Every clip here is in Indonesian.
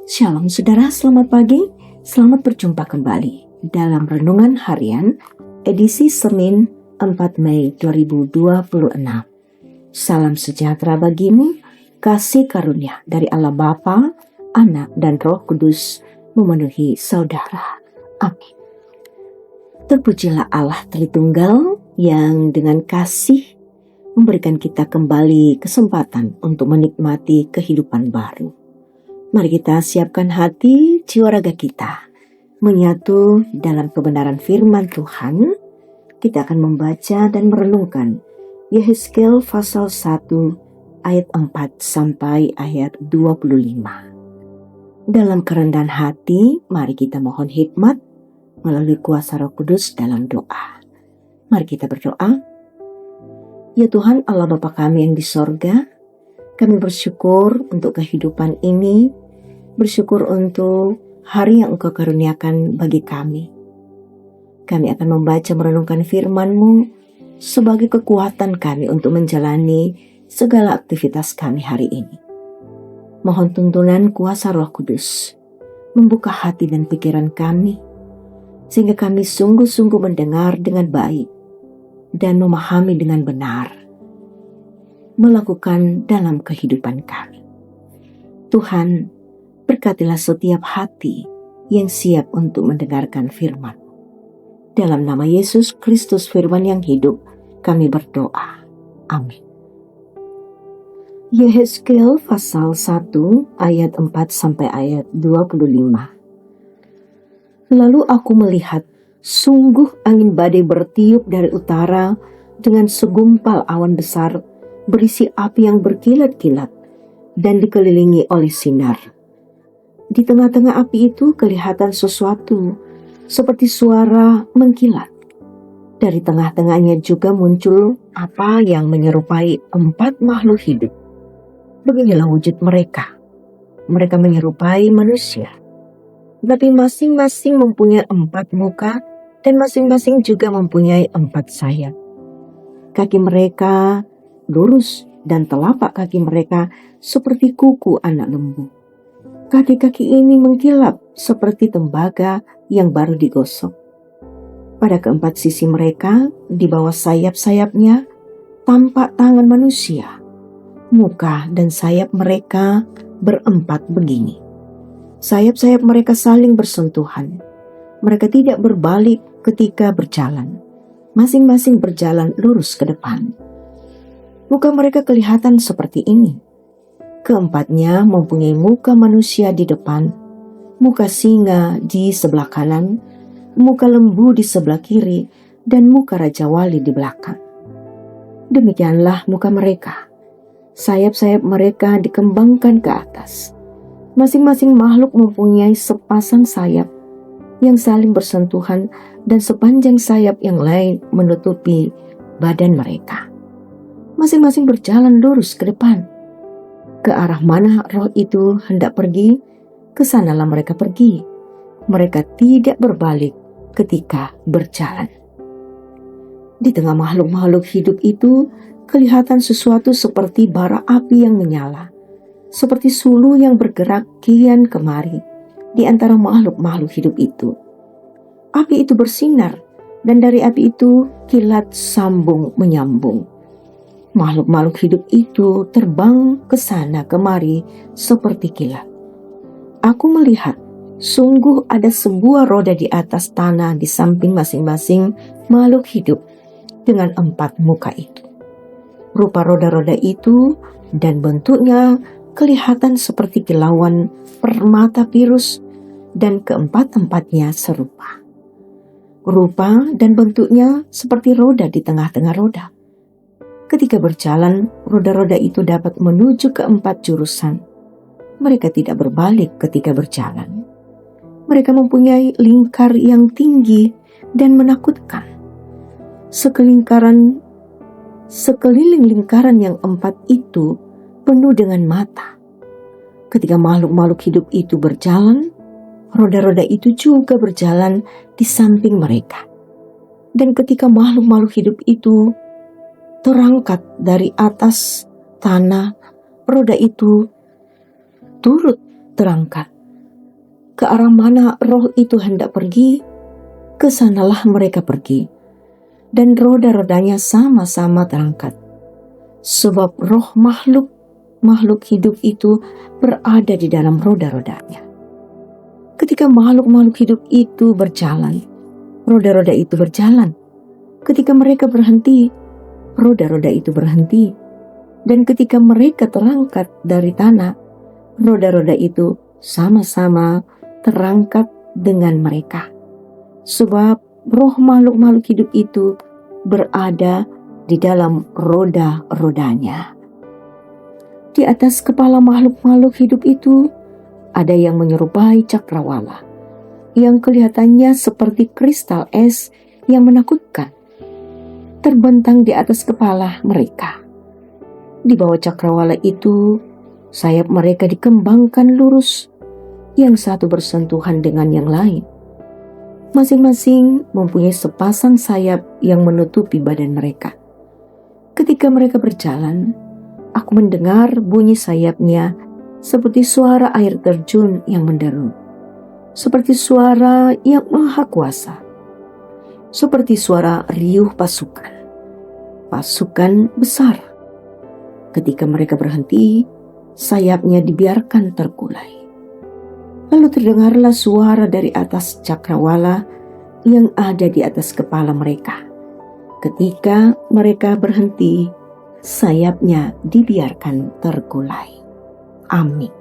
Shalom saudara, selamat pagi, selamat berjumpa kembali dalam Renungan Harian edisi Senin 4 Mei 2026. Salam sejahtera bagimu, kasih karunia dari Allah Bapa, Anak dan Roh Kudus memenuhi saudara. Amin. Terpujilah Allah Tritunggal yang dengan kasih memberikan kita kembali kesempatan untuk menikmati kehidupan baru. Mari kita siapkan hati, jiwa raga kita menyatu dalam kebenaran firman Tuhan. Kita akan membaca dan merenungkan Yehezkiel pasal 1 ayat 4 sampai ayat 25. Dalam kerendahan hati, mari kita mohon hikmat melalui kuasa Roh Kudus dalam doa. Mari kita berdoa. Ya Tuhan Allah Bapa kami yang di sorga, kami bersyukur untuk kehidupan ini, bersyukur untuk hari yang Engkau karuniakan bagi kami. Kami akan membaca merenungkan firman-Mu sebagai kekuatan kami untuk menjalani segala aktivitas kami hari ini. Mohon tuntunan kuasa Roh Kudus, membuka hati dan pikiran kami, sehingga kami sungguh-sungguh mendengar dengan baik dan memahami dengan benar, melakukan dalam kehidupan kami. Tuhan, berkatilah setiap hati yang siap untuk mendengarkan firman. Dalam nama Yesus Kristus firman yang hidup, kami berdoa. Amin. Yehezkiel pasal 1 ayat 4 sampai ayat 25. Lalu aku melihat, sungguh angin badai bertiup dari utara dengan segumpal awan besar berisi api yang berkilat-kilat dan dikelilingi oleh sinar. Di tengah-tengah api itu kelihatan sesuatu seperti suara mengkilat. Dari tengah-tengahnya juga muncul apa yang menyerupai 4 makhluk hidup. Beginilah wujud mereka. Mereka menyerupai manusia, tapi masing-masing mempunyai 4 muka dan masing-masing juga mempunyai 4 sayap. Kaki mereka lurus dan telapak kaki mereka seperti kuku anak lembu. Kaki-kaki ini mengkilap seperti tembaga yang baru digosok. Pada keempat sisi mereka, di bawah sayap-sayapnya, tampak tangan manusia. Muka dan sayap mereka berempat begini. Sayap-sayap mereka saling bersentuhan. Mereka tidak berbalik ketika berjalan. Masing-masing berjalan lurus ke depan. Muka mereka kelihatan seperti ini. Keempatnya mempunyai muka manusia di depan, muka singa di sebelah kanan, muka lembu di sebelah kiri, dan muka Raja Wali di belakang. Demikianlah muka mereka. Sayap-sayap mereka dikembangkan ke atas. Masing-masing makhluk mempunyai sepasang sayap yang saling bersentuhan dan sepanjang sayap yang lain menutupi badan mereka. Masing-masing berjalan lurus ke depan. Ke arah mana roh itu hendak pergi, ke sanalah mereka pergi. Mereka tidak berbalik ketika berjalan. Di tengah makhluk-makhluk hidup itu kelihatan sesuatu seperti bara api yang menyala, seperti suluh yang bergerak kian kemari di antara makhluk-makhluk hidup itu. Api itu bersinar, dan dari api itu kilat sambung menyambung. Makhluk-makhluk hidup itu terbang ke sana kemari seperti kilat. Aku melihat, sungguh ada sebuah roda di atas tanah di samping masing-masing makhluk hidup dengan 4 muka itu. Rupa roda-roda itu dan bentuknya kelihatan seperti kilauan permata virus, dan keempat-empatnya serupa. Rupa dan bentuknya seperti roda di tengah-tengah roda. Ketika berjalan, roda-roda itu dapat menuju ke 4 jurusan. Mereka tidak berbalik ketika berjalan. Mereka mempunyai lingkar yang tinggi dan menakutkan. Sekeliling lingkaran yang 4 itu penuh dengan mata. Ketika makhluk-makhluk hidup itu berjalan, roda-roda itu juga berjalan di samping mereka. Dan ketika makhluk-makhluk hidup itu terangkat dari atas tanah, roda itu turut terangkat ke arah mana roh itu hendak pergi, ke sanalah mereka pergi, dan roda-rodanya sama-sama terangkat. Sebab roh makhluk hidup itu berada di dalam roda-rodanya. Ketika makhluk-makhluk hidup itu berjalan, roda-roda itu berjalan. Ketika mereka berhenti, roda-roda itu berhenti. Dan ketika mereka terangkat dari tanah, roda-roda itu sama-sama terangkat dengan mereka. Sebab roh makhluk-makhluk hidup itu berada di dalam roda-rodanya. Di atas kepala makhluk-makhluk hidup itu ada yang menyerupai cakrawala, yang kelihatannya seperti kristal es yang menakutkan, terbentang di atas kepala mereka. Di bawah cakrawala itu, sayap mereka dikembangkan lurus, yang satu bersentuhan dengan yang lain. Masing-masing mempunyai sepasang sayap yang menutupi badan mereka. Ketika mereka berjalan, aku mendengar bunyi sayapnya seperti suara air terjun yang menderu, seperti suara yang maha kuasa, seperti suara riuh pasukan besar. Ketika mereka berhenti, sayapnya dibiarkan terkulai. Lalu terdengarlah suara dari atas cakrawala yang ada di atas kepala mereka. Ketika mereka berhenti, sayapnya dibiarkan terkulai. Amin.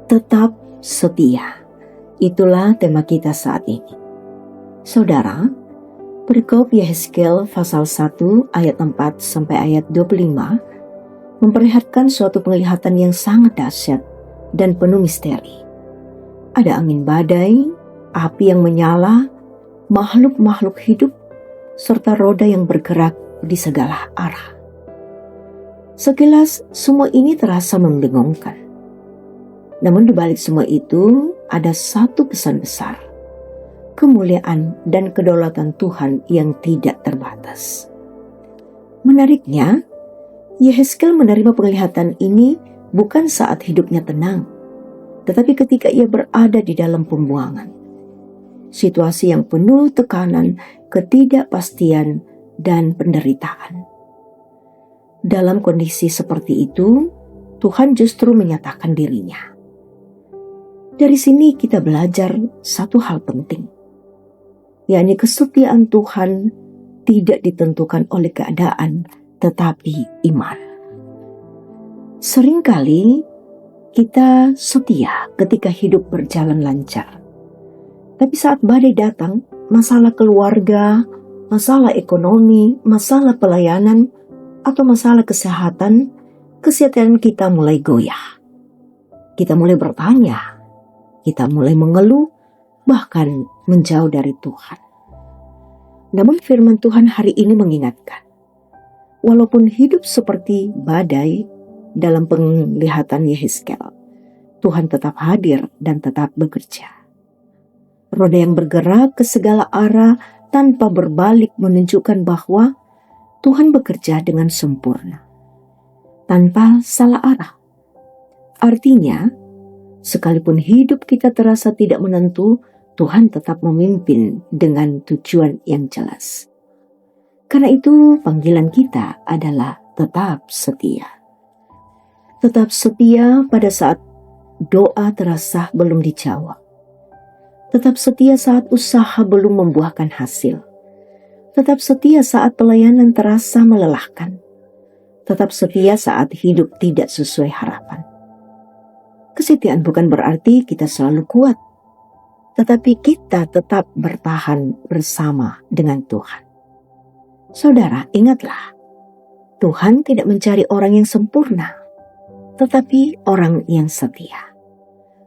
Tetap setia. Itulah tema kita saat ini. Saudara, perikop Yehezkiel pasal 1 ayat 4 sampai ayat 25 memperlihatkan suatu penglihatan yang sangat dahsyat dan penuh misteri. Ada angin badai, api yang menyala, makhluk-makhluk hidup, serta roda yang bergerak di segala arah. Sekilas semua ini terasa membingungkan. Namun di balik semua itu ada satu pesan besar: kemuliaan dan kedaulatan Tuhan yang tidak terbatas. Menariknya, Yehezkiel menerima penglihatan ini bukan saat hidupnya tenang, tetapi ketika ia berada di dalam pembuangan. Situasi yang penuh tekanan, ketidakpastian, dan penderitaan. Dalam kondisi seperti itu, Tuhan justru menyatakan dirinya. Dari sini kita belajar satu hal penting, yakni kesetiaan Tuhan tidak ditentukan oleh keadaan, tetapi iman. Seringkali kita setia ketika hidup berjalan lancar. Tapi saat badai datang, masalah keluarga, masalah ekonomi, masalah pelayanan, atau masalah kesehatan kita mulai goyah. Kita mulai bertanya, kita mulai mengeluh, bahkan menjauh dari Tuhan. Namun firman Tuhan hari ini mengingatkan, walaupun hidup seperti badai dalam penglihatan Yehezkiel, Tuhan tetap hadir dan tetap bekerja. Roda yang bergerak ke segala arah tanpa berbalik menunjukkan bahwa Tuhan bekerja dengan sempurna, tanpa salah arah. Artinya, sekalipun hidup kita terasa tidak menentu, Tuhan tetap memimpin dengan tujuan yang jelas. Karena itu panggilan kita adalah tetap setia. Tetap setia pada saat doa terasa belum dijawab. Tetap setia saat usaha belum membuahkan hasil. Tetap setia saat pelayanan terasa melelahkan. Tetap setia saat hidup tidak sesuai harapan. Kesetiaan bukan berarti kita selalu kuat, tetapi kita tetap bertahan bersama dengan Tuhan. Saudara, ingatlah, Tuhan tidak mencari orang yang sempurna, tetapi orang yang setia.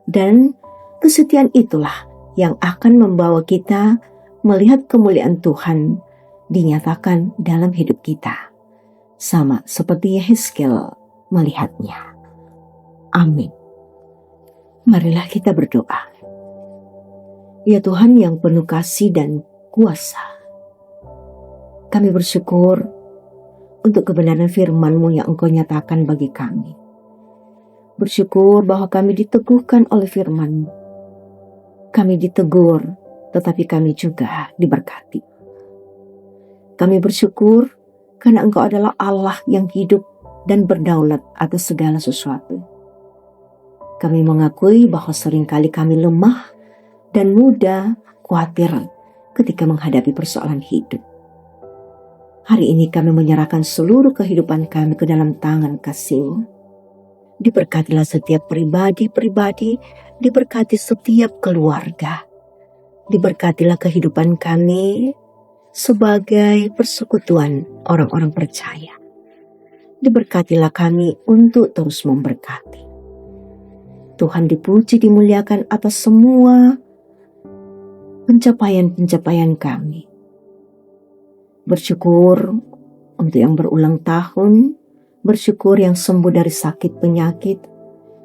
Dan kesetiaan itulah yang akan membawa kita melihat kemuliaan Tuhan dinyatakan dalam hidup kita, sama seperti Yehezkiel melihatnya. Amin. Marilah kita berdoa. Ya Tuhan yang penuh kasih dan kuasa, kami bersyukur untuk kebenaran firman-Mu yang Engkau nyatakan bagi kami, Bersyukur bahwa kami diteguhkan oleh firman-Mu. Kami ditegur, tetapi kami juga diberkati. Kami bersyukur karena Engkau adalah Allah yang hidup dan berdaulat atas segala sesuatu. Kami mengakui bahwa seringkali kami lemah dan mudah khawatir ketika menghadapi persoalan hidup. Hari ini kami menyerahkan seluruh kehidupan kami ke dalam tangan kasih-Mu. Diberkatilah setiap pribadi-pribadi, diberkati setiap keluarga. Diberkatilah kehidupan kami sebagai persekutuan orang-orang percaya. Diberkatilah kami untuk terus memberkati. Tuhan dipuji, dimuliakan atas semua pencapaian-pencapaian kami. Bersyukur untuk yang berulang tahun, bersyukur yang sembuh dari sakit penyakit,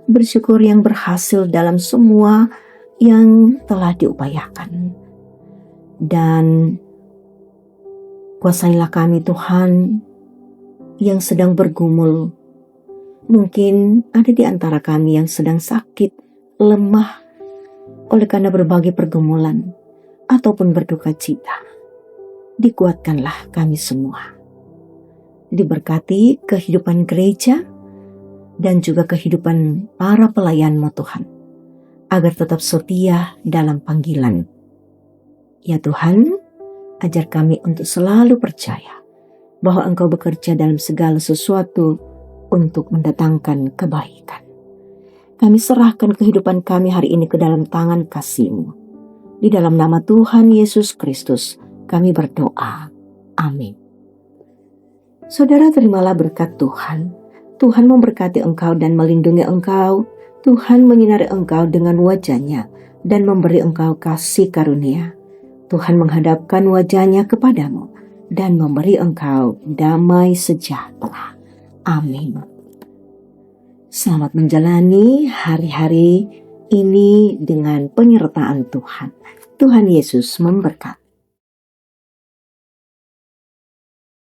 bersyukur yang berhasil dalam semua yang telah diupayakan. Dan kuasailah kami Tuhan yang sedang bergumul. Mungkin ada di antara kami yang sedang sakit, lemah oleh karena berbagai pergumulan ataupun berduka cita. Dikuatkanlah kami semua. Diberkati kehidupan gereja dan juga kehidupan para pelayan-Mu Tuhan, agar tetap setia dalam panggilan. Ya Tuhan, ajar kami untuk selalu percaya bahwa Engkau bekerja dalam segala sesuatu untuk mendatangkan kebaikan. Kami serahkan kehidupan kami hari ini ke dalam tangan kasih-Mu. Di dalam nama Tuhan Yesus Kristus kami berdoa. Amin. Saudara, terimalah berkat Tuhan. Tuhan memberkati engkau dan melindungi engkau. Tuhan menyinari engkau dengan wajah-Nya dan memberi engkau kasih karunia. Tuhan menghadapkan wajah-Nya kepadamu dan memberi engkau damai sejahtera. Amin. Selamat menjalani hari-hari ini dengan penyertaan Tuhan. Tuhan Yesus memberkati.